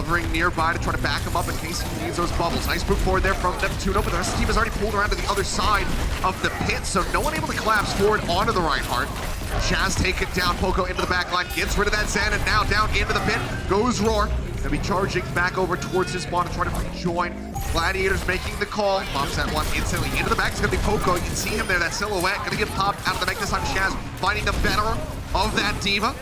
hovering nearby to try to back him up in case he needs those bubbles. Nice move forward there from Neptuno, but the rest of the team has already pulled around to the other side of the pit, so no one able to collapse forward onto the Reinhardt. Chaz taken down, Poco into the back line, gets rid of that Zen, and now down into the pit goes Roar. Gonna be charging back over towards his spawn to try to rejoin. Gladiators making the call. Pops that one instantly into the back. It's gonna be Poco. You can see him there, that silhouette. Gonna get popped out of the mech this time. Chaz finding the better of that D.Va.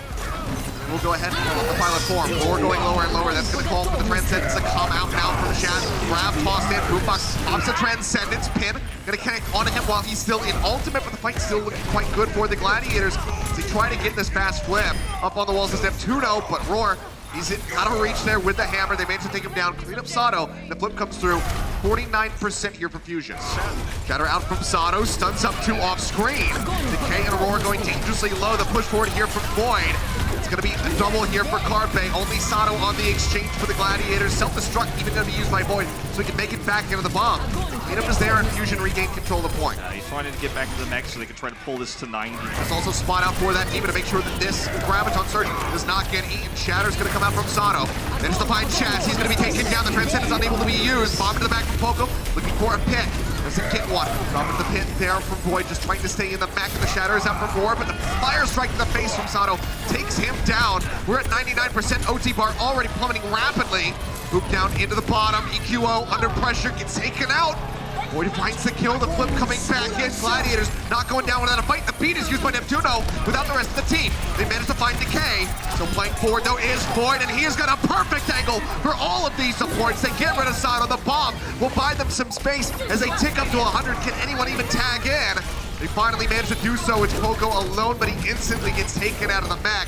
We'll go ahead and pull up the pilot form. Roar going lower and lower. That's going to call for the Transcendence to come out now from Chaz. Grab, tossed in. Boombox pops the Transcendence. Pin going to connect onto him while he's still in ultimate, but the fight's still looking quite good for the Gladiators as they try to get this fast flip up on the walls of Neptuno, but Roar, he's out of reach there with the hammer. They managed to take him down, clean up Sato. The flip comes through. 49% here for Fusions. Shatter out from Sato, stuns up 2 off screen. Decay and Roar going dangerously low. The push forward here from Void. It's going to be a double here for Carpe. Only Sato on the exchange for the Gladiators. Self-destruct even going to be used by Void so he can make it back into the bomb. Cleanup is there and Fusion regain control of the point. He's trying to get back to the mech so they can try to pull this to 90. There's also spot out for that D.Va to make sure that this Graviton Surge does not get eaten. Shatter's going to come out from Sato. Then just to find Chaz. He's going to be taken down. The Transcendence unable to be used. Bomb to the back from Poco. Looking for a pick. Doesn't get one. Drop into the pit there from Void. Just trying to stay in the mech. And the Shatter is out from Roar. But the fire strike to the face from Sato takes him down. We're at 99%. OT bar already plummeting rapidly. Boop down into the bottom. EQO under pressure gets taken out. Void finds the kill, the flip coming back in. Gladiators not going down without a fight. The beat is used by Neptuno without the rest of the team. They managed to find Decay. So playing forward though is Void, and he has got a perfect angle for all of these supports. They get rid of Sato. The bomb will buy them some space as they tick up to 100. Can anyone even tag in? They finally managed to do so. It's Poco alone, but he instantly gets taken out of the mech.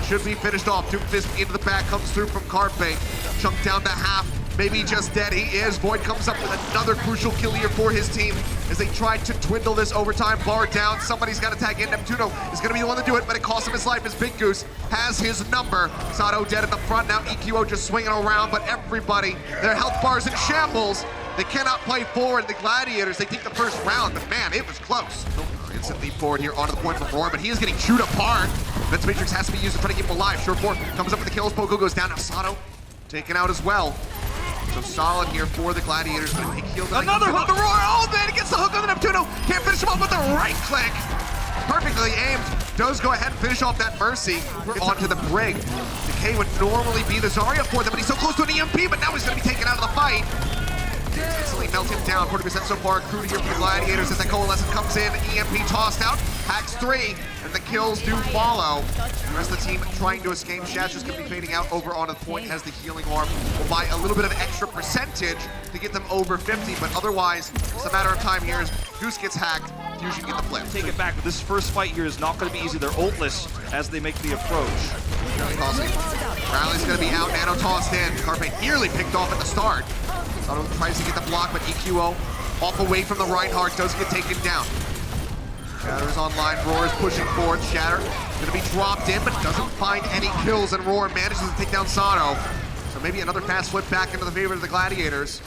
Should be finished off. Doomfist into the back, comes through from Carpe. Chunked down to half. Maybe just dead, he is. Void comes up with another crucial kill here for his team as they try to dwindle this overtime bar down. Somebody's got to tag in. Neptuno is going to be the one to do it, but it costs him his life as Big Goose has his number. Sato dead at the front. Now EQO just swinging around, but everybody, their health bars in shambles. They cannot play forward. The Gladiators, they take the first round, but man, it was close. Instant leap forward here onto the point from Roar, but he is getting chewed apart. Vince Matrix has to be used to try to keep him alive. Sure 4 comes up with the kills. Poco goes down. Now Sato taken out as well. So solid here for the Gladiators, but a big heal. Another hook! The Roar! Oh man, he gets the hook on the Neptuno! Can't finish him off with the right click! Perfectly aimed. Does go ahead and finish off that Mercy. Onto the Brig. Decay would normally be the Zarya for them, but he's so close to an EMP, but now he's going to be taken out of the fight. Instantly melt him down. 40% so far accrued here for the Gladiators as that Coalescent comes in. EMP tossed out. Hacks 3, and the kills do follow. The rest of the team trying to escape. Shaz just going to be fading out over onto the point as the healing orb will buy a little bit of extra percentage to get them over 50, but otherwise, it's a matter of time here as Goose gets hacked, Fusion get the flip. Take it back, but this first fight here is not going to be easy. They're ultless as they make the approach. Rally's going to be out. Nano tossed in. Carpe nearly picked off at the start. Sato tries to get the block, but EQO off away from the Reinhardt does get taken down. Shatter's online. Roar is pushing forward. Shatter going to be dropped in, but doesn't find any kills, and Roar manages to take down Sato. So maybe another fast flip back into the favor of the Gladiators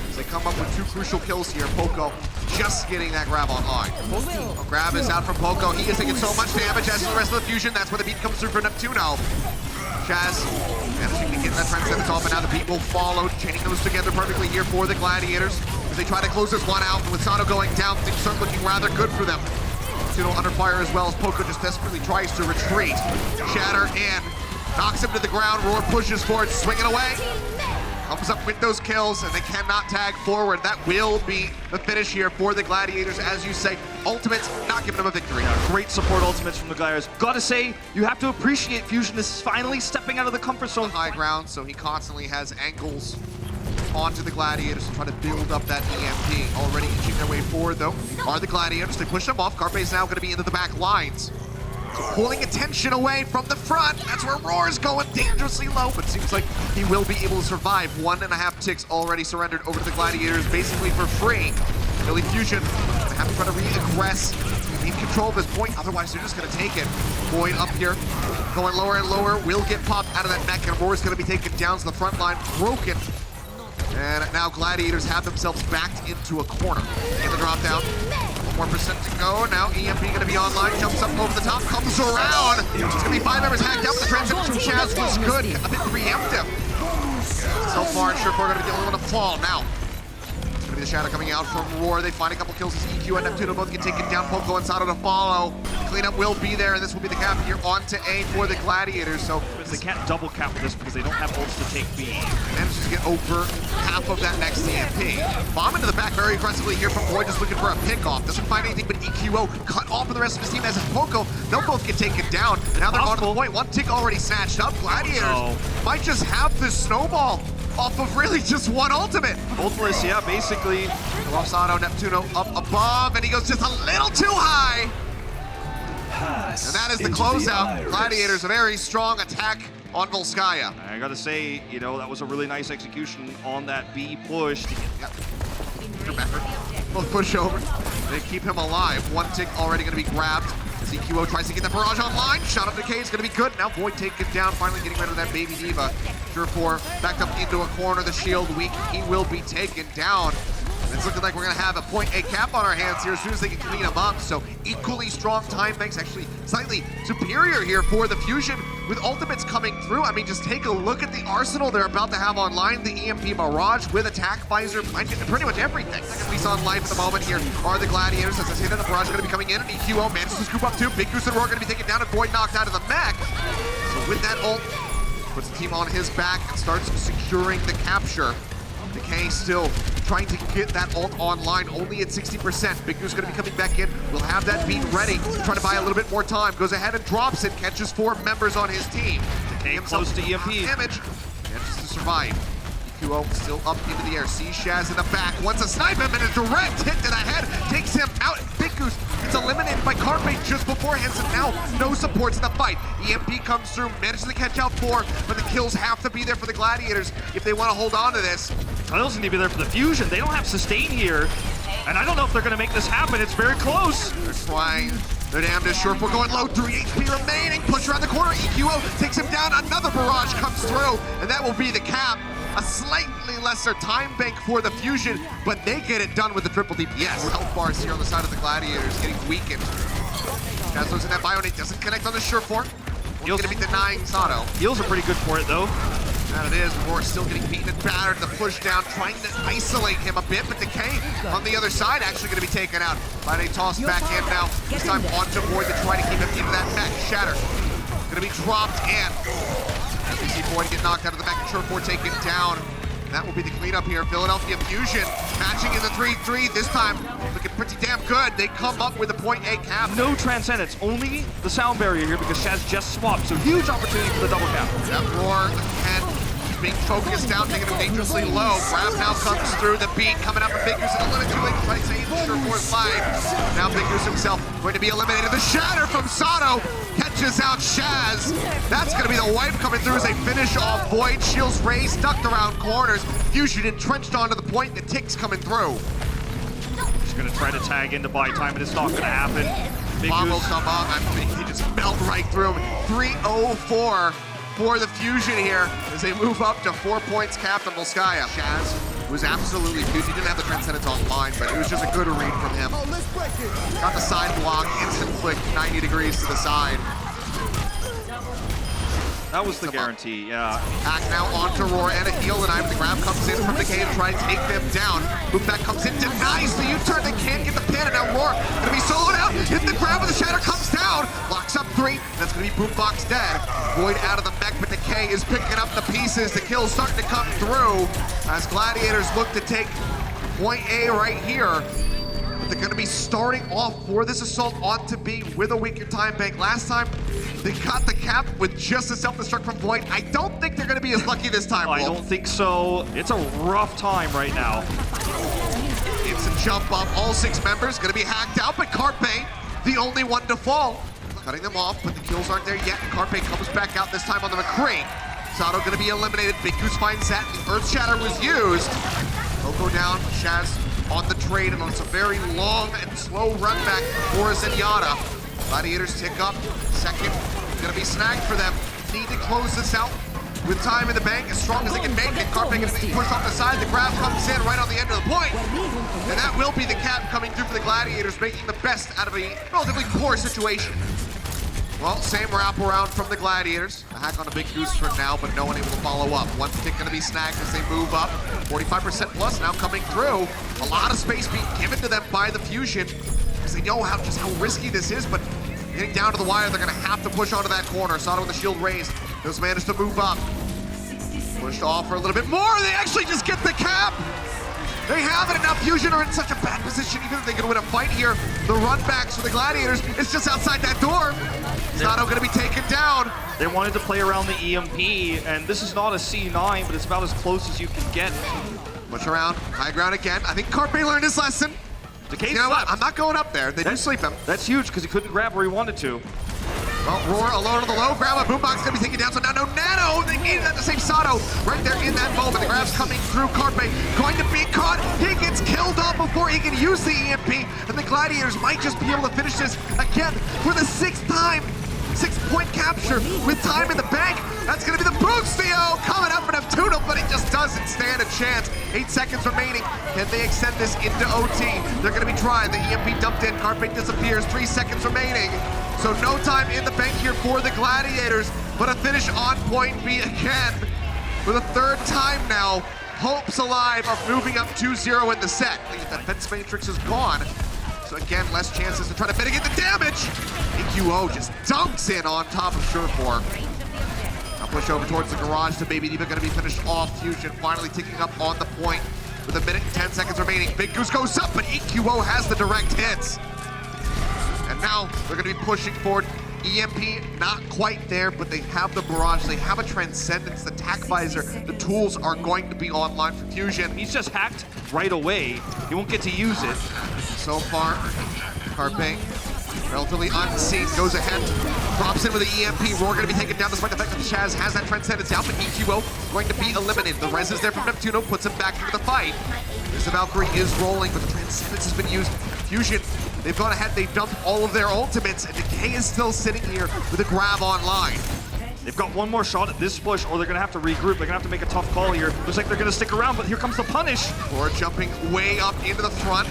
as they come up with 2 crucial kills here. Poco just getting that grab online. A grab is out from Poco. He is taking so much damage as the rest of the Fusion. That's where the beat comes through for Neptuno. Chaz managing to get that Transcendence off, and now the beat will follow, chaining those together perfectly here for the Gladiators as they try to close this one out. With Sato going down, things start looking rather good for them. Neptuno under fire as well as Poco just desperately tries to retreat. Shatter in, knocks him to the ground. Roar pushes forward, swinging away. Comes up with those kills, and they cannot tag forward. That will be the finish here for the Gladiators. As you say, ultimates not giving them a victory. Great support ultimates from the Gladiators. Gotta say, you have to appreciate Fusion is finally stepping out of the comfort zone. High ground, so he constantly has angles onto the Gladiators to try to build up that EMP. Already inching their way forward, though, are the Gladiators. They push them off. Carpe is now going to be into the back lines. So pulling attention away from the front. That's where Roar is going dangerously low, but seems like he will be able to survive. 1.5 ticks already surrendered over to the Gladiators, basically for free. Billy Fusion gonna have to try to re-aggress, need control of this point, otherwise they're just gonna take it. Void up here, going lower and lower, will get popped out of that mech, and Roar is gonna be taken down to the front line, broken. And now Gladiators have themselves backed into a corner. In the drop down. 1 more percent to go. Now EMP gonna be online. Jumps up over the top. Comes around. It's gonna be 5 members hacked out. But the transition from Chaz was good. A bit preemptive. So far, Surefour going to be the only one to fall. Now, it's going to be the Shadow coming out from Roar. They find a couple kills as EQ and Neptuno both get taken down. Poco and Sato to follow. Cleanup will be there, and this will be the cap here on to A for the Gladiators. So they can't double cap with this because they don't have ults to take B. Manages to get over half of that next EMP. Bomb into the back very aggressively here from Void, just looking for a pick-off. Doesn't find anything but EQO. Cut off of the rest of his team as is Poco. They'll both get taken down. And now they're on to the point. One tick already snatched up. Gladiators might just have this snowball off of really just one ultimate. Ultless, yeah, basically. Sato, Neptuno up above, and he goes just a little too high. And that is the closeout. Gladiators, a very strong attack on Volskaya. I gotta say, you know, that was a really nice execution on that B push. Yep. Both push over. They keep him alive. One tick already gonna be grabbed. CQO tries to get the barrage online. Shot up decay is gonna be good. Now Void taken down, finally getting rid of that baby diva. Surefour backed up into a corner. The shield weak. He will be taken down. It's looking like we're going to have a point A cap on our hands here as soon as they can clean them up. So equally strong time banks, actually slightly superior here for the Fusion with ultimates coming through. I mean, just take a look at the arsenal they're about to have online. The EMP Barrage with attack visor, pretty much everything. Second piece on life at the moment here are the Gladiators. As I say that, the Barrage is going to be coming in, and EQO manages to scoop up two. Big Goose and Roar going to be taken down, and Void knocked out of the mech. So with that ult, puts the team on his back and starts securing the capture. Decay still trying to get that ult online, only at 60%. Big Goose going to be coming back in. We'll have that beat ready. Trying to buy a little bit more time. Goes ahead and drops it. Catches 4 members on his team. Decay close to EMP. Damage. Manages to survive. EQO still up into the air. Sees Shaz in the back. Wants a snipe him, and a direct hit to the head takes him out. Big Goose gets eliminated by Carpe just beforehand, so now no supports in the fight. EMP comes through, manages to catch out 4, but the kills have to be there for the Gladiators if they want to hold on to this. They also need to be there for the Fusion. They don't have sustain here, and I don't know if they're going to make this happen. It's very close. They're trying. They're damned. Surefour going low. 3 HP remaining. Push around the corner. EQO takes him down. Another barrage comes through, and that will be the cap. A slightly lesser time bank for the Fusion, but they get it done with the triple DPS. Health bars here on the side of the Gladiators getting weakened. Jazzo's in that Bionate. Doesn't connect on the Surefour. He's going to be denying Sato. Heals are pretty good for it, though. That it is. Roar still getting beaten and battered. The push down, trying to isolate him a bit, but Decay on the other side actually going to be taken out. But a toss back in now. This time onto Void to try to keep him into that mech. Shatter going to be dropped in. As we see Void get knocked out of the mech and Surefour taken down. And that will be the cleanup here. Philadelphia Fusion matching in the 3-3. This time looking pretty damn good. They come up with a point A cap. No Transcendence, only the sound barrier here because Shaz just swapped. So huge opportunity for the double cap. That Roar and being focused down, taking him dangerously low. Grab now comes through, the beat coming up from Big Goose, a little too late to try to save Surefour's life. Now Big Goose himself going to be eliminated. The shatter from Sato catches out Shaz. That's going to be the wipe coming through as they finish off Void. Shields raised, ducked around corners. Fusion entrenched onto the point, the tick's coming through. He's going to try to tag in to buy time, and it's not going to happen. Bomb will come up, I think he just melt right through him. 3-0-4. For the Fusion here as they move up to 4 points capped on Volskaya. Shaz was absolutely huge. He didn't have the Transcendence online, but it was just a good read from him. Got the side block, instant flick, 90 degrees to the side. That was the guarantee, yeah. Hack now onto Roar and a heal, and the grab comes in from Decay to try and take them down. Boomback comes in, denies the U-turn, they can't get the pin, and now Roar gonna be soloed out, hit the grab, and the shatter comes down, locks up 3, that's gonna be Boombox dead. Void out of the mech, but Decay is picking up the pieces, the kill's starting to come through, as Gladiators look to take point A right here. They're going to be starting off for this assault onto B with a weaker time bank. Last time, they got the cap with just a self-destruct from Void. I don't think they're going to be as lucky this time, I don't think so. It's a rough time right now. It's a jump up. All 6 members going to be hacked out, but Carpe, the only one to fall. Cutting them off, but the kills aren't there yet. Carpe comes back out this time on the McCree. Sato going to be eliminated. Big Goose finds that. The Earth Shatter was used. Poco down. Shaz on the trade, and on some very long and slow run back for Zenyatta. Gladiators tick up. Second, gonna be snagged for them. Need to close this out with time in the bank as strong as they can make it. Carpe gonna be pushed off the side. The grab comes in right on the end of the point. And that will be the cap coming through for the Gladiators, making the best out of a relatively poor situation. Well, same wraparound from the Gladiators. A hack on a Big Goose for now, but no one able to follow up. One pick gonna be snagged as they move up. 45% plus now coming through. A lot of space being given to them by the Fusion, because they know just how risky this is, but getting down to the wire, they're gonna have to push onto that corner. Sato with the shield raised. Those managed to move up. Pushed off for a little bit more. They actually just get the cap. They have it, and now Fusion are in such a bad position. Even if they can win a fight here, the runbacks for the Gladiators is just outside that door. Sato gonna be taken down. They wanted to play around the EMP, and this is not a C9, but it's about as close as you can get. Push around, high ground again. I think Carpe learned his lesson. Decay You know what? slept. I'm not going up there. They do sleep him. That's huge, because he couldn't grab where he wanted to. Well, Roar alone on the low, grab a boombox gonna be taken down, so now no Nano, they needed that to save Sato. Right there in that moment, the grab's coming through, Carpe going to be caught, he gets killed off before he can use the EMP, and the Gladiators might just be able to finish this again for the 6th time. 6-point capture with time in the bank. That's gonna be the boost, Theo, coming up for Neptuno, but he just doesn't stand a chance. 8 seconds remaining. Can they extend this into OT? They're gonna be trying. The EMP dumped in, Carpe disappears, 3 seconds remaining. So no time in the bank here for the Gladiators, but a finish on point B again. For the 3rd time now, hopes alive of moving up 2-0 in the set. That fence matrix is gone. So again, less chances to try to mitigate the damage. EQO just dunks in on top of Surefour. Now push over towards the garage to Baby Diva, gonna be finished off. Fusion finally ticking up on the point with 1 minute and 10 seconds remaining. Big Goose goes up, but EQO has the direct hits. And now they're gonna be pushing forward. EMP not quite there, but they have the barrage, they have a transcendence, the tack visor, the tools are going to be online for Fusion. He's just hacked right away. He won't get to use it. So far, Carpe, relatively unseen, goes ahead, drops in with the EMP. Roar gonna be taken down despite the fact that Chaz has that transcendence out, but EQO going to be eliminated. The res is there from Neptuno, puts him back into the fight. There's the Valkyrie is rolling, but the transcendence has been used. Fusion, they've gone ahead, they've dumped all of their ultimates, and Decay is still sitting here with a grab online. They've got one more shot at this push, or they're gonna have to regroup. They're gonna have to make a tough call here. Looks like they're gonna stick around, but here comes the punish. Roar jumping way up into the front.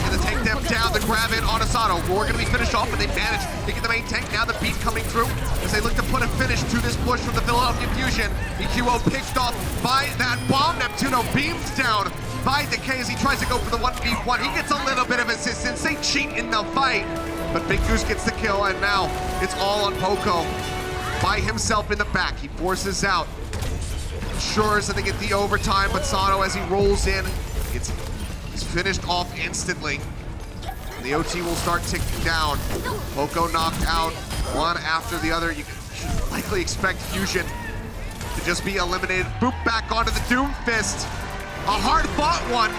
Gonna take them down, the grab in on Asano. Roar gonna be finished off, but they manage to get the main tank. Now the beat coming through as they look to put a finish to this push from the Philadelphia Fusion. EQO picked off by that bomb. Neptuno beamed down by Decay as he tries to go for the 1v1. He gets a little bit of assistance. They cheat in the fight, but Big Goose gets the kill, and now it's all on Poco by himself in the back. He forces out. Ensures that they get the overtime, but Sato, as he rolls in, he's finished off instantly. The OT will start ticking down. Poco knocked out, one after the other. You should likely expect Fusion to just be eliminated. Boop back onto the Doom Fist. A hard-fought one,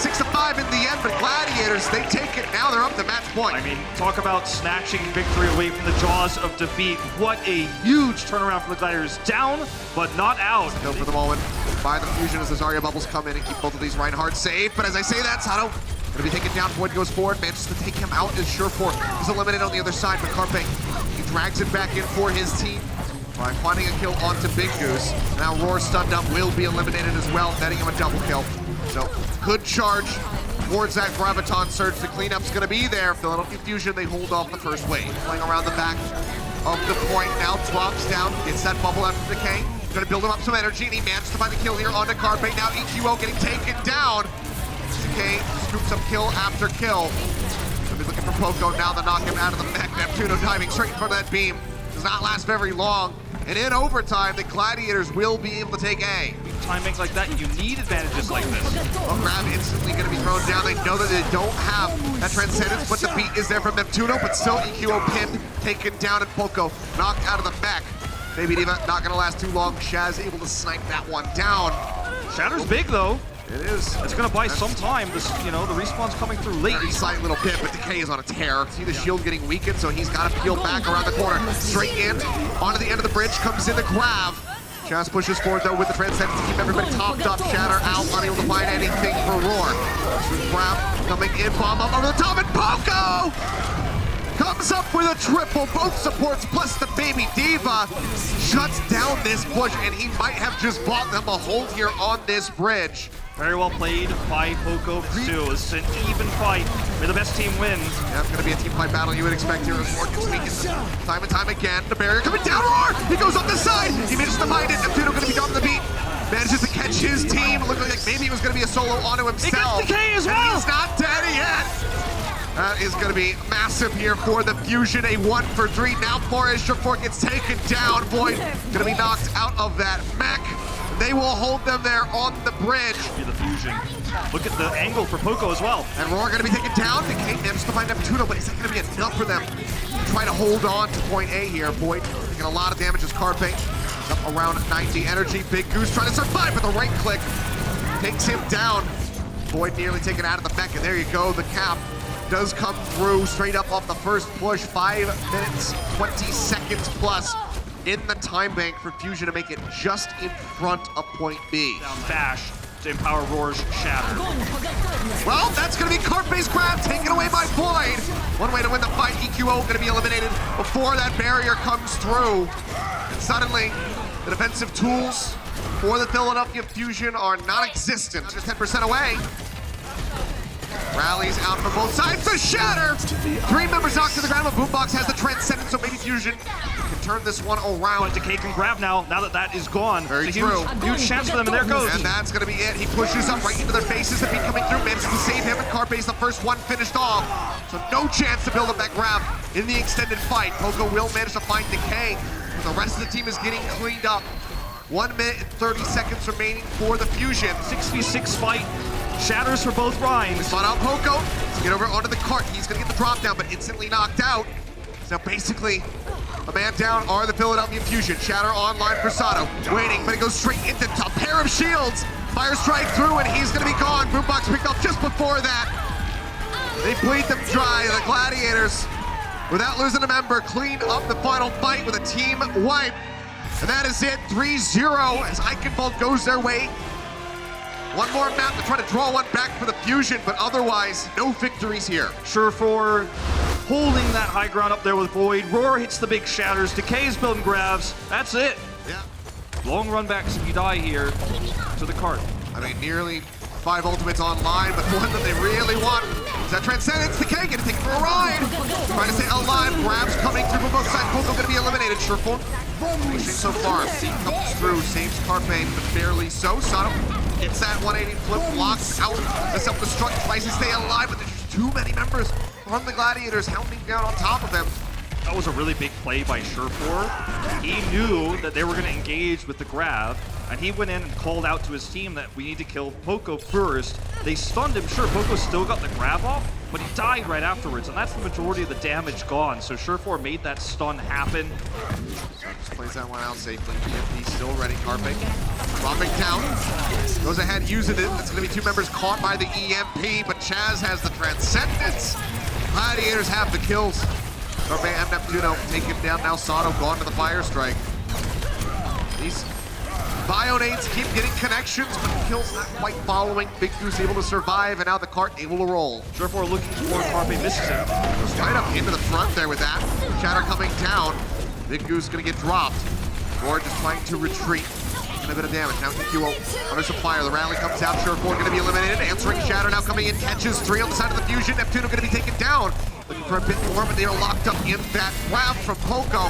6-5 in the end, but Gladiators, they take it. Now they're up to match point. I mean, talk about snatching victory away from the jaws of defeat. What a huge turnaround for the Gladiators. Down, but not out. Kill for the moment by the Fusion as the Zarya bubbles come in and keep both of these Reinhardt safe. But as I say that, Sato gonna be taken down. Void goes forward, manages to take him out as Surefour is eliminated on the other side. But Carpe, he drags it back in for his team by finding a kill onto Big Goose. Now Roar stunned up, will be eliminated as well, netting him a double kill. So good charge towards that Graviton Surge. The cleanup's gonna be there. Philadelphia Fusion, they hold off the first wave. Playing around the back of the point now, drops down, gets that bubble after Decay. Gonna build him up some energy, and he managed to find the kill here onto Carpe. Now EQO getting taken down. Decay scoops up kill after kill. Gonna be looking for Poco now to knock him out of the mech. Neptuno diving straight in front of that beam. Does not last very long. And in overtime, the Gladiators will be able to take A. Timings like that, you need advantages like this. A grab instantly going to be thrown down. They know that they don't have that transcendence, but the beat is there from Neptuno, but still EQO pinned, taken down, and Poco knocked out of the mech. Baby Diva not going to last too long. Shaz able to snipe that one down. Shatter's big though. It is. It's gonna buy some time. This, the respawn's coming through late. Very slight little bit, but Decay is on a tear. See the shield getting weakened, so he's got to peel back around the corner. Straight in, onto the end of the bridge, comes in the grab. Chaz pushes forward though with the transcendence to keep everybody topped up. Shatter out, unable to find anything for Roar. Grab coming in, bomb up over the top, and Poco comes up with a triple. Both supports plus the Baby Diva shuts down this push, and he might have just bought them a hold here on this bridge. Very well played by Poco too. It's an even fight. May the best team win. Yeah, it's gonna be a team fight battle you would expect here as Roar gets weakened time and time again. The barrier coming down, Roar! He goes up the side! He manages to find it. Neptuno gonna be on the beat. Manages to catch his team. Looking like maybe it was gonna be a solo onto himself. He gets Decay as well! And he's not dead yet! That is gonna be massive here for the Fusion. A 1 for 3. Now Forest Shore gets taken down. Void gonna be knocked out of that mech. They will hold them there on the bridge. Be the Fusion. Look at the angle for Poco as well. And Roar gonna be taken down. Decay manages to find Neptuno, but is that gonna be enough for them to try to hold on to point A here? Void taking a lot of damage as Carpe is up around 90 energy. Big Goose trying to survive, but the right click takes him down. Void nearly taken out of the mech, and there you go. The cap does come through straight up off the first push. 5 minutes, 20 seconds plus in the time bank for Fusion to make it just in front of point B. Down bash to empower Roar's Shatter. Well, that's going to be Carpe's grab, taken away by Void. One way to win the fight. EQO going to be eliminated before that barrier comes through. And suddenly, the defensive tools for the Philadelphia Fusion are non-existent. Just 10% away. Rallies out from both sides. The Shatter! 3 members knocked to the ground, but Boombox has the Transcendence, so maybe Fusion can turn this one around. But Decay can grab now that that is gone. Very it's a true. Huge chance for them, and there goes. And that's going to be it. He pushes up right into their faces. The beat coming through, manages to save him, and Carpe's the first one finished off. So no chance to build up that grab in the extended fight. Poco will manage to find Decay, but the rest of the team is getting cleaned up. 1 minute and 30 seconds remaining for the Fusion. 6v6 fight. Shatters for both Rhymes. Spot out Poco to get over onto the cart. He's going to get the drop down, but instantly knocked out. So basically, a man down are the Philadelphia Fusion. Shatter online for Sato. Waiting, but it goes straight into a pair of shields. Fire strike through, and he's going to be gone. Boombox picked up just before that. They bleed them dry. The Gladiators, without losing a member, clean up the final fight with a team wipe. And that is it, 3-0 as Eichenwald goes their way. One more map to try to draw one back for the Fusion, but otherwise, no victories here. Surefour holding that high ground up there with Void. Roar hits the big Shatters. Decay's building grabs. That's it. Yeah. Long run backs if you die here to the cart. I mean, nearly 5 ultimates online, but the one that they really want is that Transcendence. Decay gonna take it for a ride. Trying to stay alive. Grabs coming through from both sides. Poco gonna be eliminated. Surefour pushing so far. Seat comes through, saves Carpe, but barely so. Sato gets that 180 flip, blocks out the self-destruct, tries to stay alive, but there's just too many members from the Gladiators hounding down on top of them. That was a really big play by Surefour. He knew that they were going to engage with the grab, and he went in and called out to his team that we need to kill Poco first. They stunned him. Sure, Poco still got the grab off, but he died right afterwards, and that's the majority of the damage gone. So Surefour made that stun happen. Just plays that one out safely. EMP still ready. Carpe dropping down. Goes ahead, using it. It's going to be 2 members caught by the EMP, but Chaz has the Transcendence. Gladiators have the kills. Carpe and Neptuno take him down. Now Sato gone to the Fire Strike. These Bionades keep getting connections, but the kills not quite following. Big Goose able to survive, and now the cart able to roll. Surefour looking for Carpe, misses him. Goes right up into the front there with that. Shatter coming down. Big Goose gonna get dropped. Roar just trying to retreat. A bit of damage. Now EQO under some fire. The rally comes out. Surefour gonna be eliminated. Answering Shatter now coming in. Catches 3 on the side of the Fusion. Neptuno gonna be taken down. Looking for a bit more, but they are locked up in that grab from Poco.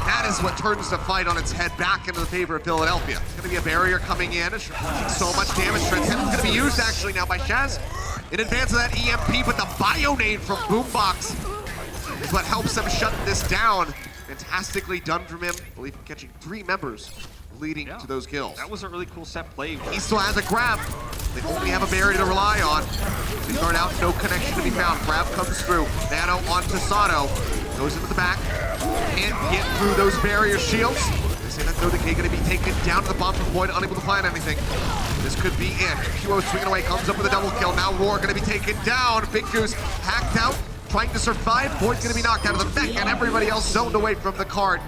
That is what turns the fight on its head back into the favor of Philadelphia. It's gonna be a barrier coming in. So much damage. Transcendence gonna be used actually now by Shaz in advance of that EMP, but the Bionade from Boombox is what helps them shut this down. Fantastically done from him. I believe catching 3 members leading to those kills. That was a really cool set play. He still has a grab. They only have a barrier to rely on. They start out, no connection to be found. Grab comes through. Nano onto Sato. Goes into the back. Can't get through those barrier shields. They say that Decay going to be taken down to the bomb from Void, unable to find anything. This could be it. QO swinging away, comes up with a double kill. Now Roar going to be taken down. Big Goose hacked out, trying to survive. Void's going to be knocked out of the mech, and everybody else zoned away from the cart.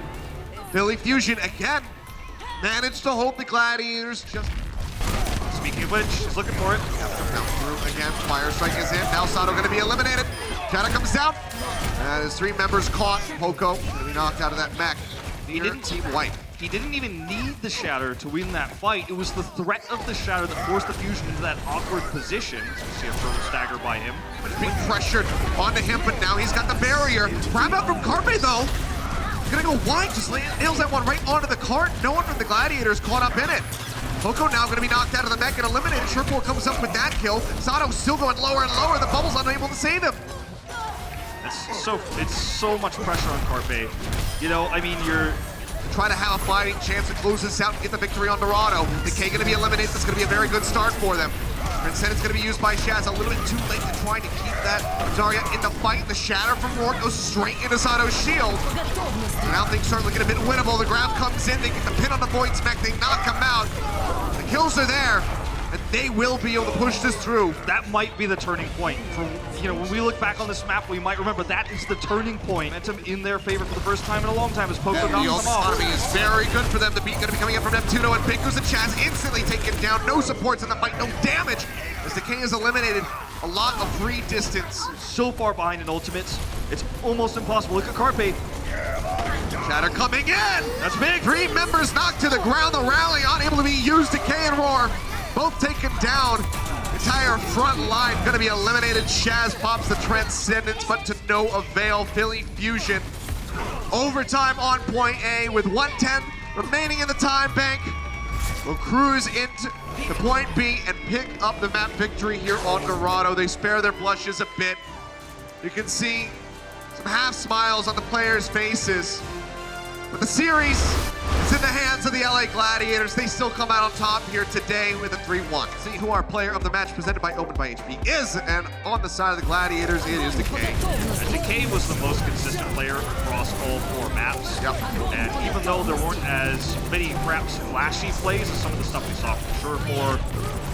Philly Fusion again managed to hold the Gladiators. Just Speaking of which, he's looking for it. now through again. Fire strike is in. Now Sato going to be eliminated. Shadow comes down. And his 3 members caught. Poco going to be knocked out of that mech. near team wipe. He didn't even need the Shatter to win that fight. It was the threat of the Shatter that forced the Fusion into that awkward position. So you see a further stagger by him. Being pressured onto him, but now he's got the barrier. Grab out from Carpe though. Gonna go wide, just nails that one right onto the cart. No one from the Gladiators caught up in it. Poco now gonna be knocked out of the mech and eliminated. Sherpool comes up with that kill. Sato still going lower and lower. The bubble's unable to save him. It's so much pressure on Carpe. You know, I mean, you're try to have a fighting chance to close this out and get the victory on Dorado. Decay gonna be eliminated. That's gonna be a very good start for them. Transcendence gonna be used by Shaz. A little bit too late to try to keep that Zarya in the fight. The Shatter from Rourke goes straight into Sato's shield. Now things start looking a bit winnable. The grab comes in. They get the pin on the Void's mech. They knock him out. The kills are there. And they will be able to push this through. That might be the turning point. When we look back on this map, we might remember that is the turning point. Momentum in their favor for the first time in a long time as Poco knocks them off. The economy is very good for them. The beat going to be coming in from Neptuno, and Big Goose and Chaz instantly taken down. No supports in the fight, no damage. As Decay is eliminated, a lot of free distance. So far behind in ultimates, it's almost impossible. Look at Carpe. Shatter coming in. That's big. 3 members knocked to the ground. The rally unable to be used. Decay and Roar both taken down. Entire front line gonna be eliminated. Shaz pops the Transcendence, but to no avail. Philly Fusion overtime on point A with 1:10 remaining in the time bank. Will cruise into the point B and pick up the map victory here on Dorado. They spare their blushes a bit. You can see some half smiles on the players' faces. But the series is in the hands of the LA Gladiators. They still come out on top here today with a 3-1. See who our player of the match presented by Open by HP is, and on the side of the Gladiators, it is Decay. Decay was the most consistent player across all 4 maps. Yep. And even though there weren't as many perhaps flashy plays as some of the stuff we saw from Surefour,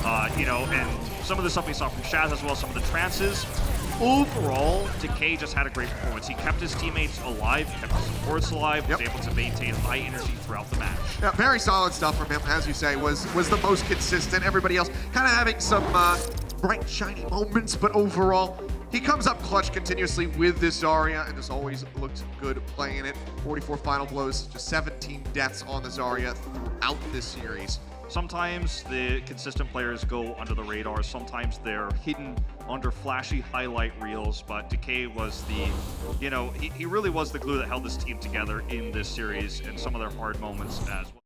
and some of the stuff we saw from Shaz as well, some of the trances, overall, Decay just had a great performance. He kept his teammates alive, he kept his supports alive, was able to maintain high energy throughout the match. Yeah, very solid stuff from him, as you say, was the most consistent. Everybody else kind of having some bright, shiny moments, but overall, he comes up clutch continuously with this Zarya, and has always looked good playing it. 44 final blows, just 17 deaths on the Zarya throughout this series. Sometimes the consistent players go under the radar, sometimes they're hidden under flashy highlight reels, but Decay was he really was the glue that held this team together in this series and some of their hard moments as well.